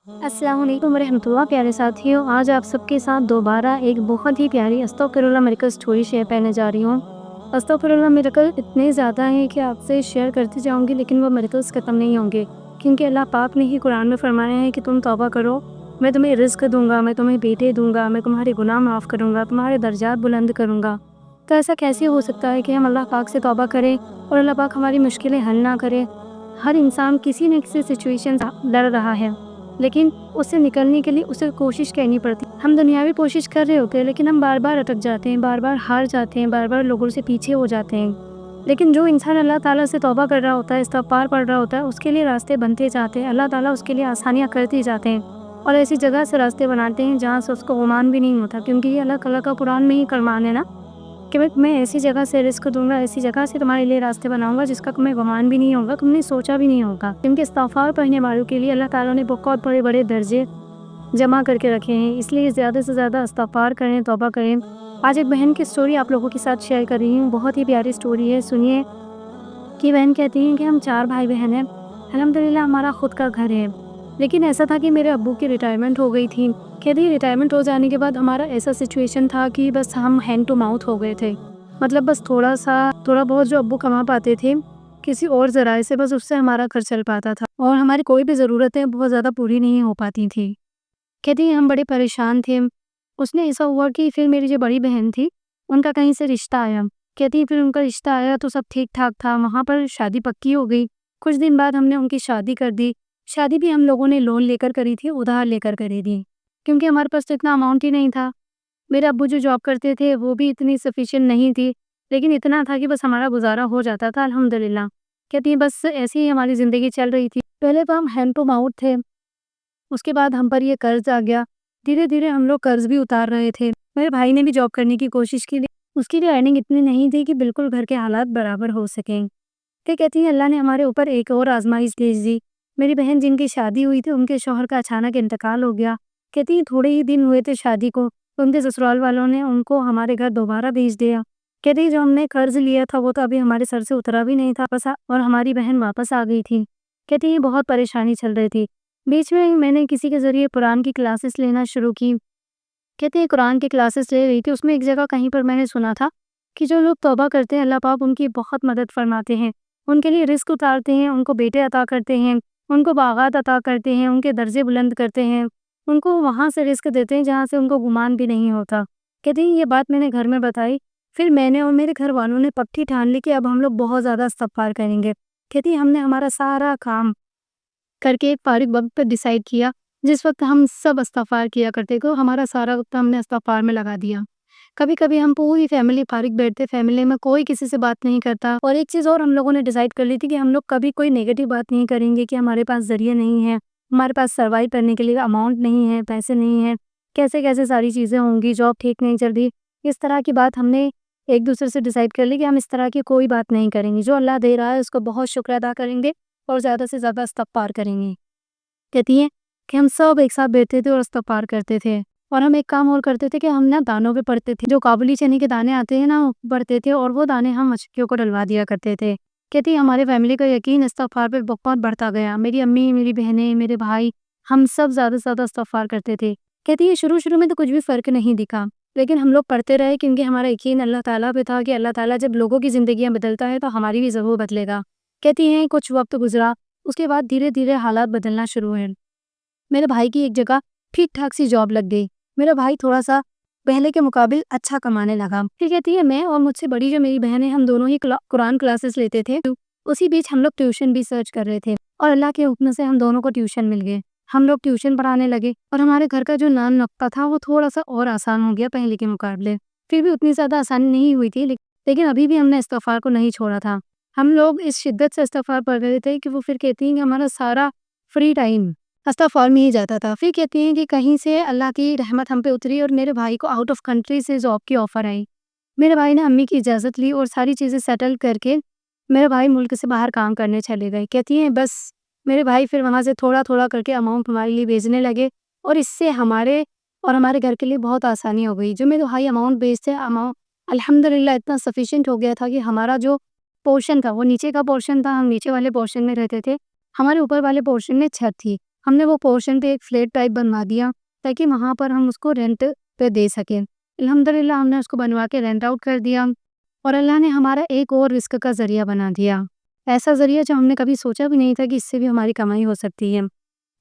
अस्सलाम वालेकुम वरहमतुल्लाह। प्यारे साथियों, आज आप सबके साथ दोबारा एक बहुत ही प्यारी अस्तगफिरुल्लाह मिरेकल स्टोरी शेयर करने जा रही हूँ। अस्तगफिरुल्लाह मिरेकल इतने ज़्यादा हैं कि आपसे शेयर करती जाऊँगी, लेकिन वो मिरेकल्स ख़त्म नहीं होंगे, क्योंकि अल्लाह पाक ने ही कुरान में फरमाया है कि तुम तौबा करो, मैं तुम्हें रिज़्क दूँगा, मैं तुम्हें बेटे दूँगा, मैं तुम्हारे गुनाह माफ़ करूँगा, तुम्हारे दर्जात बुलंद करूँगा। तो ऐसा कैसे हो सकता है कि हम अल्लाह पाक से तौबा करें और अल्लाह पाक हमारी मुश्किलें हल ना करे। हर इंसान किसी न किसी सिचुएशन से लड़ रहा है, लेकिन उससे निकलने के लिए उसे कोशिश करनी पड़ती है। हम दुनियावी कोशिश कर रहे होते हैं, लेकिन हम बार-बार अटक जाते हैं, बार-बार हार जाते हैं, बार-बार लोगों से पीछे हो जाते हैं। लेकिन जो इंसान अल्लाह ताला से तौबा कर रहा होता है, इस्तिग़फ़ार पढ़ रहा होता है, उसके लिए रास्ते बनते जाते हैं। अल्लाह ताला उसके लिए आसानियाँ करते जाते हैं और ऐसी जगह से रास्ते बनाते हैं जहाँ से उसको गुमान भी नहीं होता, क्योंकि ये अल्लाह ताला का कुरान में ही फरमान है ना कि मैं ऐसी जगह से रिज़्क दूँगा, ऐसी जगह से तुम्हारे लिए रास्ते बनाऊँगा जिसका तुम्हें गुमान भी नहीं होगा, तुमने सोचा भी नहीं होगा। क्योंकि इस्तिग़फ़ार पढ़ने वालों के लिए अल्लाह ताला ने बहुत बड़े-बड़े दर्जे जमा करके रखे हैं, इसलिए ज़्यादा से ज़्यादा इस्तिग़फ़ार करें, तौबा करें। आज एक बहन की स्टोरी आप लोगों के साथ शेयर कर रही हूँ, बहुत ही प्यारी स्टोरी है, सुनिए। कि बहन कहती हैं कि हम 4 भाई-बहन हैं, अल्हम्दुलिल्लाह हमारा खुद का घर है। लेकिन ऐसा था कि मेरे अब्बू की रिटायरमेंट हो गई थी। कहती रिटायरमेंट हो जाने के बाद हमारा ऐसा सिचुएशन था कि बस हम हैंड टू माउथ हो गए थे। मतलब बस थोड़ा बहुत जो अब्बू कमा पाते थे, किसी और ज़राए से बस उससे हमारा घर चल पाता था और हमारी कोई भी ज़रूरतें बहुत ज़्यादा पूरी नहीं हो पाती थी। कहती हैं हम बड़े परेशान थे। उसने ऐसा हुआ कि फिर मेरी जो बड़ी बहन थी, उनका कहीं से रिश्ता आया। कहती है फिर उनका रिश्ता आया तो सब ठीक-ठाक था, वहाँ पर शादी पक्की हो गई। कुछ दिन बाद हमने उनकी शादी कर दी। शादी भी हम लोगों ने लोन लेकर करी थी, उधार लेकर करी थी, क्योंकि हमारे पास तो इतना अमाउंट ही नहीं था। मेरे अब्बू जो जॉब करते थे वो भी इतनी सफिशिएंट नहीं थी, लेकिन इतना था कि बस हमारा गुज़ारा हो जाता था अल्हम्दुलिल्लाह। कहती हैं बस ऐसे ही हमारी ज़िंदगी चल रही थी। पहले तो हम हैंड टू माउथ थे, उसके बाद हम पर ये कर्ज़ आ गया। धीरे-धीरे हम लोग कर्ज़ भी उतार रहे थे। मेरे भाई ने भी जॉब करने की कोशिश की, उसकी भी अर्निंग इतनी नहीं थी कि बिल्कुल घर के हालात बराबर हो सकें। फिर कहती हैं अल्लाह ने हमारे ऊपर एक और आज़माइश भेज दी। मेरी बहन जिनकी शादी हुई थी, उनके शौहर का अचानक इंतकाल हो गया। कहती हैं थोड़े ही दिन हुए थे शादी को, उनके ससुराल वालों ने उनको हमारे घर दोबारा भेज दिया। कहती हैं जो हमने कर्ज़ लिया था वो तो अभी हमारे सर से उतरा भी नहीं था वापस और हमारी बहन वापस आ गई थी। कहती हैं बहुत परेशानी चल रही थी। बीच में मैंने किसी के ज़रिए कुरान की क्लासेस लेना शुरू की। कहते हैं कुरान की क्लासेस ले रही थी, उसमें एक जगह कहीं पर मैंने सुना था कि जो लोग तौबा करते हैं अल्लाह पाक उनकी बहुत मदद फरमाते हैं, उनके लिए रिज़्क उतारते हैं, उनको बेटे अता करते हैं, उनको बाग़ात अता करते हैं, उनके दर्जे बुलंद करते हैं, उनको वहाँ से रिज़्क देते हैं जहाँ से उनको गुमान भी नहीं होता। कहती हैं ये बात मैंने घर में बताई, फिर मैंने और मेरे घर वालों ने पक्की ठान ली कि अब हम लोग बहुत ज़्यादा इस्तिग़फ़ार करेंगे। कहती हैं हमने हमारा सारा काम करके एक फारिग वक़्त पे डिसाइड किया, जिस वक़्त हम सब इस्तिग़फ़ार किया करते थे, हमारा सारा वक़्त हमने इस्तिग़फ़ार में लगा दिया। कभी-कभी हम पूरी फैमिली फारिग बैठते, फैमिली में कोई किसी से बात नहीं करता और एक चीज़ और हम लोगों ने डिसाइड कर ली थी कि हम लोग कभी कोई नेगेटिव बात नहीं करेंगे कि हमारे पास ज़रिए नहीं है, हमारे पास सर्वाइव करने के लिए अमाउंट नहीं है, पैसे नहीं हैं, कैसे-कैसे सारी चीज़ें होंगी, जॉब ठीक नहीं चल रही। इस तरह की बात हमने एक-दूसरे से डिसाइड कर ली कि हम इस तरह की कोई बात नहीं करेंगे। जो अल्लाह दे रहा है उसको बहुत शुक्र अदा करेंगे और ज़्यादा से ज़्यादा इस्तिग़फ़ार करेंगे। कहती हैं कि हम सब एक साथ बैठते थे और इस्तिग़फ़ार करते थे और हम एक काम और करते थे कि हम ना दानों पे पड़ते थे। जो काबुली चने के दाने आते हैं ना, वो पड़ते थे और वो दाने हम मछलियों को डलवा दिया करते थे। कहती है हमारे फैमिली का यकीन इस्तिग़फ़ार पे बहुत बढ़ता गया। मेरी अम्मी, मेरी बहनें, मेरे भाई, हम सब ज़्यादा से ज़्यादा इस्तिग़फ़ार करते थे। कहती है शुरू-शुरू में तो कुछ भी फ़र्क नहीं दिखा, लेकिन हम लोग पढ़ते रहे क्योंकि हमारा यकीन अल्लाह ताला पे था कि अल्लाह ताला जब लोगों की ज़िंदगियाँ बदलता है तो हमारी भी ज़रूर बदलेगा। कहती हैं कुछ वक़्त गुज़रा, उसके बाद धीरे-धीरे हालात बदलना शुरू हुए। मेरे भाई की एक जगह ठीक-ठाक सी जॉब लग गई। मेरा भाई थोड़ा-सा पहले के मुकाबिल अच्छा कमाने लगा। फिर कहती है मैं और मुझसे बड़ी जो मेरी बहन है, हम दोनों ही कुरान क्लासेस लेते थे। उसी बीच हम लोग ट्यूशन भी सर्च कर रहे थे और अल्लाह के हुक्म से हम दोनों को ट्यूशन मिल गए। हम लोग ट्यूशन पढ़ाने लगे और हमारे घर का जो नान नुक्ता था वो थोड़ा-सा और आसान हो गया पहले के मुकाबले। फिर भी उतनी ज़्यादा आसानी नहीं हुई थी, लेकिन अभी भी हमने इस्तिग़फ़ार को नहीं छोड़ा था। हम लोग इस शिद्दत से इस्तिग़फ़ार पढ़ रहे थे कि वो फिर कहती हैं कि हमारा सारा फ्री टाइम इस्तिग़फ़ार में ही जाता था। फिर कहती हैं कि कहीं से अल्लाह की रहमत हम पे उतरी और मेरे भाई को आउट ऑफ कंट्री से जॉब की ऑफ़र आई। मेरे भाई ने अम्मी की इजाज़त ली और सारी चीज़ें सेटल करके मेरे भाई मुल्क से बाहर काम करने चले गए। कहती हैं बस मेरे भाई फिर वहाँ से थोड़ा-थोड़ा करके अमाउंट हमारे लिए भेजने लगे और इससे हमारे और हमारे घर के लिए बहुत आसानी हो गई। जो मेरे भाई अमाउंट भेजते अल्हम्दुलिल्लाह इतना सफ़िशिएंट हो गया था कि हमारा जो पोर्शन था वो नीचे का पोर्शन था, हम नीचे वाले पोर्शन में रहते थे। हमारे ऊपर वाले पोर्शन में छत थी। ہم نے وہ پورشن پہ ایک فلیٹ ٹائپ بنوا دیا تاکہ وہاں پر ہم اس کو رینٹ پہ دے سکیں۔ الحمدللہ ہم نے اس کو بنوا کے رینٹ آؤٹ کر دیا اور اللہ نے ہمارا ایک اور رزق کا ذریعہ بنا دیا، ایسا ذریعہ جو ہم نے کبھی سوچا بھی نہیں تھا کہ اس سے بھی ہماری کمائی ہو سکتی ہے۔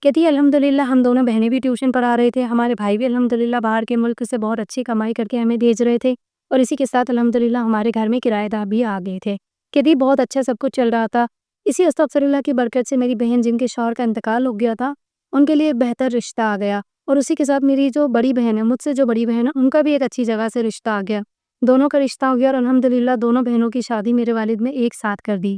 کہتی ہے الحمدللہ ہم دونوں بہنیں بھی ٹیوشن پڑھا رہے تھے، ہمارے بھائی بھی الحمدللہ باہر کے ملک سے بہت اچھی کمائی کر کے ہمیں بھیج رہے تھے، اور اسی کے ساتھ الحمدللہ ہمارے گھر میں کرایہ دار بھی آ گئے تھے۔ کہتی بہت اچھا سب کچھ چل رہا تھا۔ اسی استغفراللہ کی برکت سے میری بہن جن کے شوہر کا انتقال ہو گیا تھا، ان کے لیے بہتر رشتہ آ گیا، اور اسی کے ساتھ میری جو بڑی بہن ہے، مجھ سے جو بڑی بہن ہے، ان کا بھی ایک اچھی جگہ سے رشتہ آ گیا، دونوں کا رشتہ ہو گیا، اور الحمدللہ دونوں بہنوں کی شادی میرے والد نے ایک ساتھ کر دی۔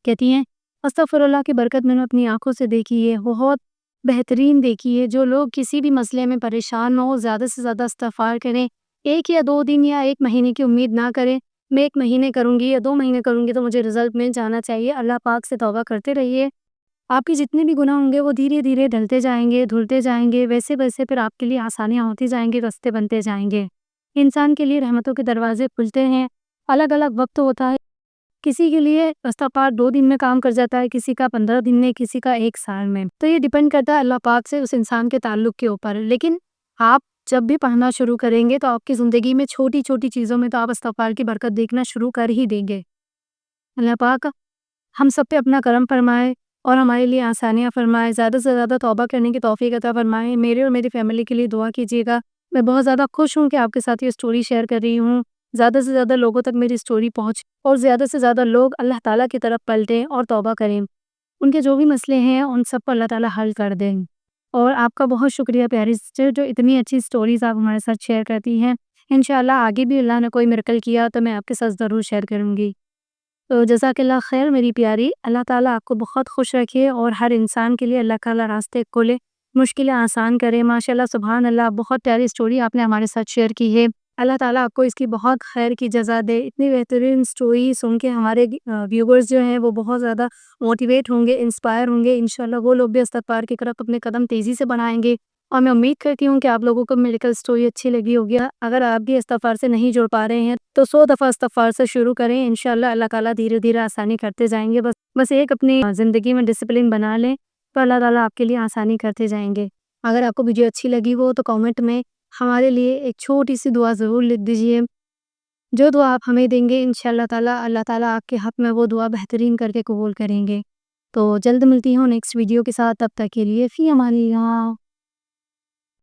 کہتی ہیں استغفراللہ کی برکت میں نے اپنی آنکھوں سے دیکھی ہے، بہت بہترین دیکھی ہے۔ جو لوگ کسی بھی مسئلے میں پریشان ہو، زیادہ سے زیادہ استغفار کریں، 1 یا 2 دن یا 1 مہینے کی امید نہ کریں، میں 1 مہینے کروں گی یا 2 مہینے کروں گی تو مجھے رزلٹ مل جانا چاہیے۔ اللہ پاک سے توبہ کرتے رہیے، آپ کے جتنے بھی گناہ ہوں گے وہ دھیرے دھیرے ڈھلتے جائیں گے، دھلتے جائیں گے، ویسے ویسے پھر آپ کے لیے آسانیاں ہوتی جائیں گی، راستے بنتے جائیں گے۔ انسان کے لیے رحمتوں کے دروازے کھلتے ہیں، الگ الگ وقت ہوتا ہے، کسی کے لیے استغفار 2 دن میں کام کر جاتا ہے، کسی کا 15 دن میں، کسی کا 1 سال میں، تو یہ ڈیپینڈ کرتا ہے اللہ پاک سے اس انسان کے تعلق کے اوپر۔ لیکن آپ جب بھی پڑھنا شروع کریں گے تو آپ کی زندگی میں چھوٹی چھوٹی چیزوں میں تو آپ استغفار کی برکت دیکھنا شروع کر ہی دیں گے۔ اللہ پاک ہم سب پہ اپنا کرم فرمائے اور ہمارے لیے آسانیاں فرمائے، زیادہ سے زیادہ توبہ کرنے کی توفیق عطا فرمائے۔ میرے اور میری فیملی کے لیے دعا کیجیے گا۔ میں بہت زیادہ خوش ہوں کہ آپ کے ساتھ یہ سٹوری شیئر کر رہی ہوں، زیادہ سے زیادہ لوگوں تک میری سٹوری پہنچ اور زیادہ سے زیادہ لوگ اللہ تعالیٰ کی طرف پلٹیں اور توبہ کریں، ان کے جو بھی مسئلے ہیں ان سب کو اللہ تعالیٰ حل کر دیں۔ اور آپ کا بہت شکریہ پیاری سسٹر، جو اتنی اچھی سٹوریز آپ ہمارے ساتھ شیئر کرتی ہیں۔ انشاءاللہ آگے بھی اللہ نے کوئی میریکل کیا تو میں آپ کے ساتھ ضرور شیئر کروں گی۔ تو جزاک اللہ خیر میری پیاری، اللہ تعالیٰ آپ کو بہت خوش رکھے اور ہر انسان کے لیے اللہ تعالیٰ راستے کھولے، مشکلیں آسان کرے۔ ماشاءاللہ سبحان اللہ، بہت پیاری سٹوری آپ نے ہمارے ساتھ شیئر کی ہے۔ اللہ تعالیٰ آپ کو اس کی بہت خیر کی جزا دے۔ اتنی بہترین سٹوری سن کے ہمارے ویورز جو ہیں وہ بہت زیادہ موٹیویٹ ہوں گے، انسپائر ہوں گے، انشاءاللہ وہ لوگ بھی استغفار کی طرف اپنے قدم تیزی سے بڑھائیں گے۔ اور میں امید کرتی ہوں کہ آپ لوگوں کو میڈیکل سٹوری اچھی لگی ہوگی۔ اگر آپ بھی استغفار سے نہیں جڑ پا رہے ہیں تو 100 دفعہ استغفار سے شروع کریں، انشاءاللہ اللہ تعالیٰ دھیرے دھیرے آسانی کرتے جائیں گے۔ بس ایک اپنی زندگی میں ڈسپلن بنا لیں تو اللہ تعالیٰ آپ کے لیے آسانی کرتے جائیں گے۔ اگر آپ کو ویڈیو اچھی لگی ہو تو کامنٹ میں ہمارے لیے ایک چھوٹی سی دعا ضرور لکھ دیجیے۔ جو دعا آپ ہمیں دیں گے انشاءاللہ تعالیٰ اللہ تعالیٰ آپ کے حق میں وہ دعا بہترین کر کے قبول کریں گے۔ تو جلد ملتی ہوں نیکسٹ ویڈیو کے ساتھ، تب تک کے لیے فی امان اللہ۔